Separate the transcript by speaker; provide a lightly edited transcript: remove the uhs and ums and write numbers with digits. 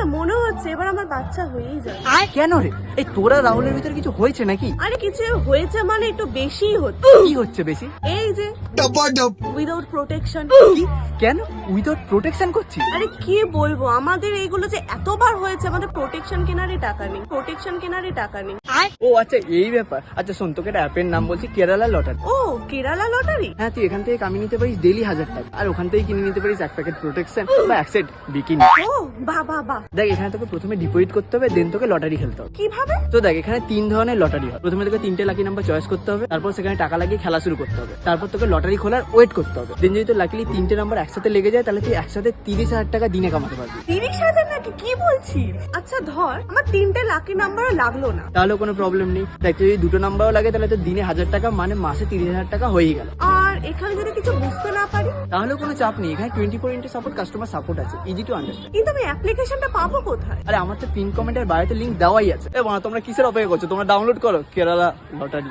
Speaker 1: না মনে হচ্ছে এবার আমার বাচ্চা হয়েই যাবে।
Speaker 2: কেন রে? এই তোরা রাহুলের ভিতরে কিছু হয়েছে নাকি?
Speaker 1: আরে কিছু হয়েছে মানে একটু বেশিই হচ্ছে।
Speaker 2: কি হচ্ছে বেশি?
Speaker 1: এই যে উইদাউট প্রোটেকশন।
Speaker 2: কি? কেন উইদাউট প্রোটেকশন করছিস?
Speaker 1: আরে কি বলবো, আমাদের এইগুলো যে এতবার হয়েছে, আমাদের প্রোটেকশন কেনারই টাকা নেই, প্রোটেকশন কেনারই টাকা নেই।
Speaker 2: ও আচ্ছা, এই ব্যাপার। আচ্ছা শোন, তোকে একটা অ্যাপের নাম বলছি, কেরালা লটারি।
Speaker 1: ও কেরালা লটারি।
Speaker 2: হ্যাঁ, তুই এখান থেকে কামিয়ে নিতে পারিস ডেলি 1000 টাকা, আর ওখান থেকে কিনে নিতে পারিস এক প্যাকেট প্রোটেকশন বা এক সেট বিকিনি।
Speaker 1: ও বাহ বাহ বাহ।
Speaker 2: দেখ, এখানে তোকে প্রথমে ডিপোজিট করতে হবে, দেন তোকে লটারি খেলতে হবে।
Speaker 1: কিভাবে?
Speaker 2: তো দেখ, এখানে 3 ধরনের লটারি হয়। প্রথমে তোকে 3টে লাকি নাম্বার চয়েস করতে হবে, তারপর সেখানে টাকা লাগিয়ে খেলা শুরু করতে হবে। তারপর তোকে লটারি খোলার ওয়েট করতে হবে। দেন যদি তোর লাকিলি 3টে নাম্বার একসাথে লেগে যায়, তাহলে তুই একসাথে 30,000 টাকা দিনে কামাতে পারবি।
Speaker 1: 30,000 নাকি? কি বলছিস? আচ্ছা ধর আমার 3টে লাকি নাম্বারও লাগলো না,
Speaker 2: তাহলে কোনো প্রবলেম নেই। দেখ, যদি 2টো নাম্বারও লাগে তাহলে তো দিনে 1000 টাকা, মানে মাসে 30,000 টাকা হয়েই গেল।
Speaker 1: আর এখানে যদি কিছু বুঝতে না পারি?
Speaker 2: তাহলে কোনো চাপ নেই, এখানে 24x7 কাস্টমার সাপোর্ট আছে, ইজি টু আন্ডারস্ট্যান্ড।
Speaker 1: কিন্তু আমি অ্যাপ্লিকেশনটা পাবো কোথায়?
Speaker 2: আরে আমার তো পিন কমেন্টের বায়োতে লিংক দেওয়াই আছে। এ বাবা, তোমরা কিসের অপেক্ষা করছো? তোমরা ডাউনলোড করো কেরালা লটারি।